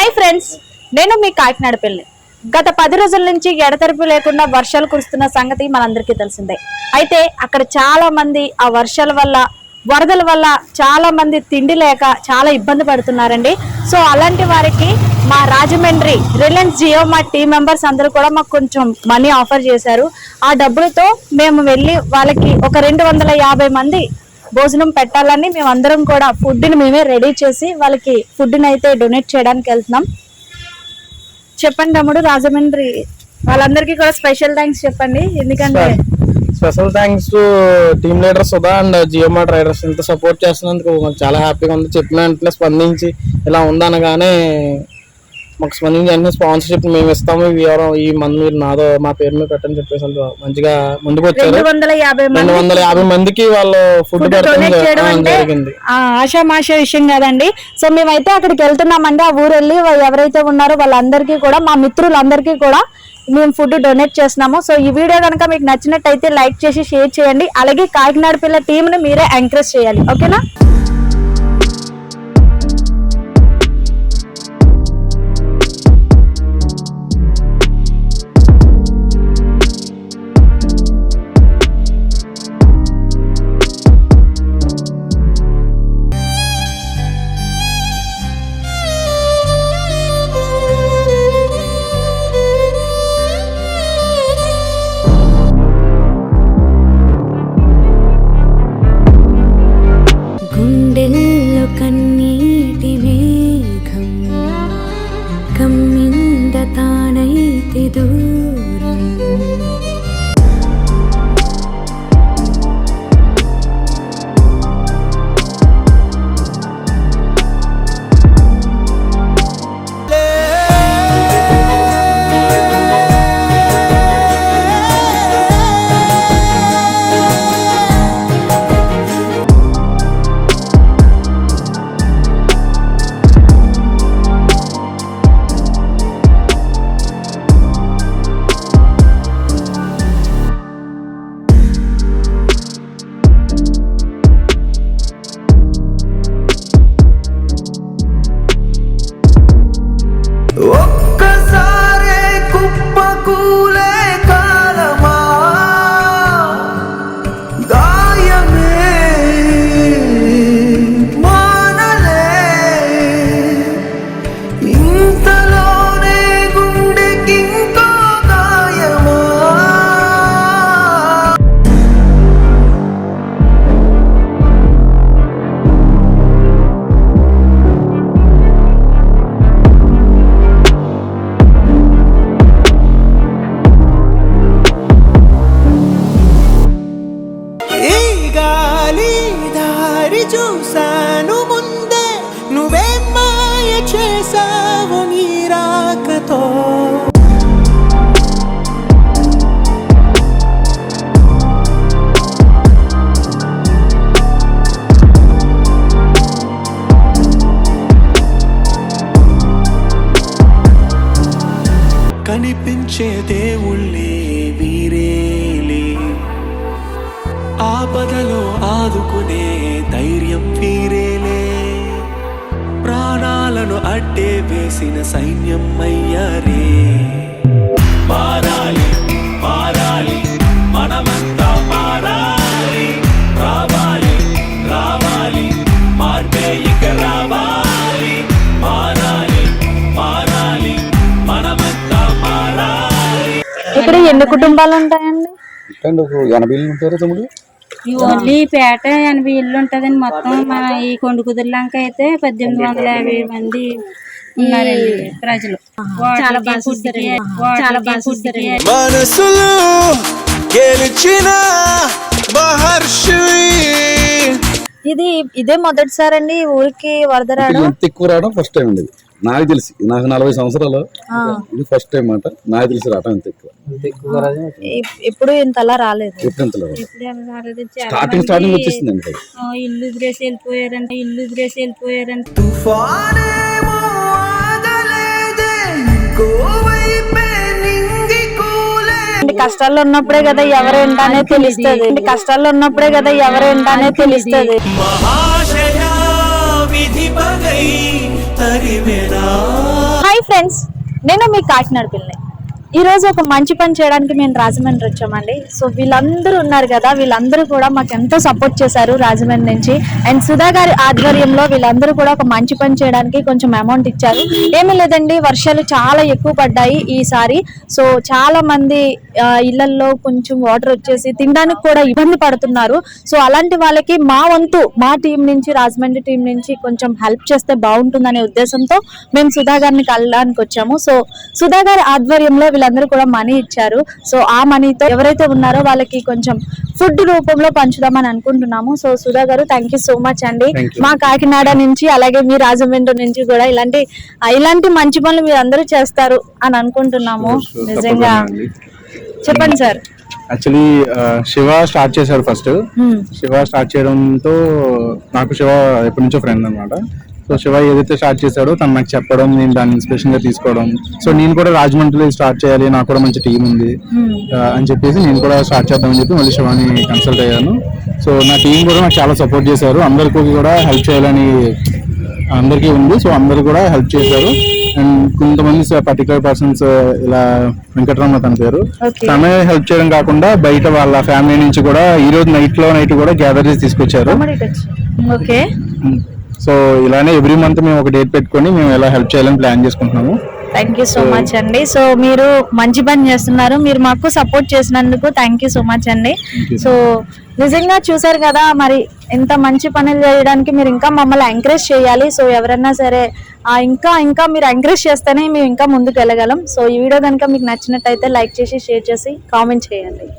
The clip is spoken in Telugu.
హాయ్ ఫ్రెండ్స్, నేను మీ కాకినాడ పెళ్లి. గత 10 రోజుల నుంచి ఎడతెరిపి లేకుండా వర్షాలు కురుస్తున్న సంగతి మనందరికీ తెలిసిందే. అయితే అక్కడ చాలా మంది ఆ వర్షాల వల్ల, వరదల వల్ల చాలా మంది తిండి లేక చాలా ఇబ్బంది పడుతున్నారండి. సో అలాంటి వారికి మా రాజమండ్రి రిలయన్స్ జియో మా టీం మెంబర్స్ అందరూ కూడా మాకు కొంచెం మనీ ఆఫర్ చేశారు. ఆ డబ్బులతో మేము వెళ్ళి వాళ్ళకి ఒక 250 మంది భోజనం పెట్టాలని మేమందరం కూడా ఫుడ్ని మేమే రెడీ చేసి వాళ్ళకి ఫుడ్ని అయితే డొనేట్ చేయడానికి వెళ్తున్నాం. చెప్పండి తమ్ముడు, రాజమండ్రి వాళ్ళందరికీ కూడా స్పెషల్ థ్యాంక్స్ చెప్పండి. ఎందుకంటే special thanks to team leader Sudha and Jio Mart riders. ఇంత సపోర్ట్ చేస్తున్నందుకు చాలా హ్యాపీగా ఉంది. చెప్పిన వెంటనే స్పందించి ఇలా ఉందనగానే మాకు స్పందించి వెంటనే స్పాన్సర్షిప్ మేము ఇస్తాము, ఈ మంది మీరు నాదో మా పేరు మీద పెట్టని చెప్పేసి మంచిగా ముందుకు వచ్చారు. 250 మందికి వాళ్ళు ఫుడ్ జరిగింది. ఆషామాషా విషయం కాదండి. సో మేమైతే అక్కడికి వెళ్తున్నామండి. ఆ ఊరు వెళ్ళి ఎవరైతే ఉన్నారో వాళ్ళందరికీ కూడా, మా మిత్రులందరికీ కూడా మేము ఫుడ్ డొనేట్ చేస్తున్నాము. సో ఈ వీడియో కనుక మీకు నచ్చినట్టయితే లైక్ చేసి షేర్ చేయండి. అలాగే కాకినాడ పిల్ల టీంని మీరే ఎంకరేజ్ చేయాలి, ఓకేనా? చూసాను ముందే నువ్వే మాయ చేసావు నీ రాకతో. కనిపించే దేవుళ్ళే వీరేలే, ఆపదలో ఆదుకునే ధైర్యం వీరేలే, ప్రాణాలను అడ్డే వేసిన సైన్యం అయ్యారే. మారాలి మారాలి మనమంతా మారాలి, రావాలి రావాలి మార్పే ఇక రావాలి. మారాలి మారాలి మనమంతా మారాలి. ఇక్కడ ఎన్ని కుటుంబాలు ఉంటాయండి? 80 ఇళ్ళు ఉంటారు తమ్ముడు. ఓన్లీ పేట 80 ఇల్లు ఉంటదండి. మొత్తం మన ఈ కొండకుదురులంక అయితే 1850 మంది ఉన్నారండి ప్రజలు. చాలా బాగా మనసులు గెలిచిన ఇదే మొదటిసారండి ఊరికి వరద రావడం? ఎక్కువ రావడం ఫస్ట్ టైం అండి నాకు తెలిసి. నాకు 40 సంవత్సరాలు ఇది ఫస్ట్ టైం మాట నాకు తెలిసి రావడం. ఇంత ఎక్కువ ఎప్పుడు ఇంతలా రాలేదు. స్టార్టింగ్ వచ్చేసింది అండి. ఇల్లు వదిలేసి వెళ్ళిపోయారంట. కష్టాల్లో ఉన్నప్పుడే కదా ఎవరేంటానే తెలుస్తుంది. హాయ్ ఫ్రెండ్స్, నేను మీ కాకినాడ పిల్లని. ఈ రోజు ఒక మంచి పని చేయడానికి మేము రాజమండ్రి వచ్చామండి. సో వీళ్ళందరూ ఉన్నారు కదా, వీళ్ళందరూ కూడా మాకు ఎంతో సపోర్ట్ చేశారు రాజమండ్రి నుంచి. అండ్ సుధా గారి ఆధ్వర్యంలో వీళ్ళందరూ కూడా ఒక మంచి పని చేయడానికి కొంచెం అమౌంట్ ఇచ్చారు. ఏమీ లేదండి, వర్షాలు చాలా ఎక్కువ పడ్డాయి ఈసారి. సో చాలా మంది ఇళ్లలో కొంచెం వాటర్ వచ్చేసి తినడానికి కూడా ఇబ్బంది పడుతున్నారు. సో అలాంటి వాళ్ళకి మా వంతు, మా టీం నుంచి, రాజమండ్రి టీం నుంచి కొంచెం హెల్ప్ చేస్తే బాగుంటుందనే ఉద్దేశంతో మేము సుధా గారిని కలడానికి వచ్చాము. సో సుధా గారి ఆధ్వర్యంలో వీళ్ళందరూ కూడా మనీ ఇచ్చారు. సో ఆ మనీతో ఎవరైతే ఉన్నారో వాళ్ళకి కొంచెం ఫుడ్ రూపంలో పంచుదామని అనుకుంటున్నాము. సో సుధా గారు, థ్యాంక్ యూ సో మచ్ అండి. మా కాకినాడ నుంచి అలాగే మీ రాజమండ్రి నుంచి కూడా ఇలాంటి మంచి పనులు మీరు అందరూ చేస్తారు అని అనుకుంటున్నాము. నిజంగా చెప్పండి సార్. యాక్చువల్లీ శివ స్టార్ట్ చేశారు ఫస్ట్. శివ స్టార్ట్ చేయడంతో నాకు శివ ఎప్పటి నుంచో ఫ్రెండ్ అనమాట. సో శివ ఏదైతే స్టార్ట్ చేశాడో తను నాకు చెప్పడం, నేను దాన్ని ఇన్స్పిరేషన్ గా తీసుకోవడం. సో నేను కూడా రాజమండ్రిలో స్టార్ట్ చేయాలి, నాకు కూడా మంచి టీం ఉంది అని చెప్పేసి నేను కూడా స్టార్ట్ చేద్దామని చెప్పి మళ్ళీ శివాని కన్సల్ట్ అయ్యాను. సో నా టీం కూడా నాకు చాలా సపోర్ట్ చేశారు. అందరికీ కూడా హెల్ప్ చేయాలని అందరికీ ఉంది. సో అందరు కూడా హెల్ప్ చేశారు. అండ్ కొంతమంది పర్టికులర్ పర్సన్స్, ఇలా వెంకటరమణ తన పేరు, తనే హెల్ప్ చేయడం కాకుండా బయట వాళ్ళ ఫ్యామిలీ నుంచి కూడా ఈ రోజు నైట్ కూడా గ్యాదర్ చేసి తీసుకొచ్చారు. ఓకే. సో ఇలానే ఎవ్రీ మంత్ మేము ఒక డేట్ పెట్టుకొని మేము ఎలా హెల్ప్ చేయాలని ప్లాన్ చేసుకుంటున్నాము. థ్యాంక్ యూ సో మచ్ అండి. సో మీరు మంచి పని చేస్తున్నారు, మీరు మాకు సపోర్ట్ చేసినందుకు థ్యాంక్ యూ సో మచ్ అండి. సో నిజంగా చూసారు కదా, మరి ఇంత మంచి పనులు చేయడానికి మీరు ఇంకా మమ్మల్ని ఎంకరేజ్ చేయాలి. సో ఎవరైనా సరే ఇంకా మీరు ఎంకరేజ్ చేస్తేనే మేము ఇంకా ముందుకు వెళ్ళగలం. సో ఈ వీడియో కనుక మీకు నచ్చినట్టయితే లైక్ చేసి, షేర్ చేసి, కామెంట్ చేయండి.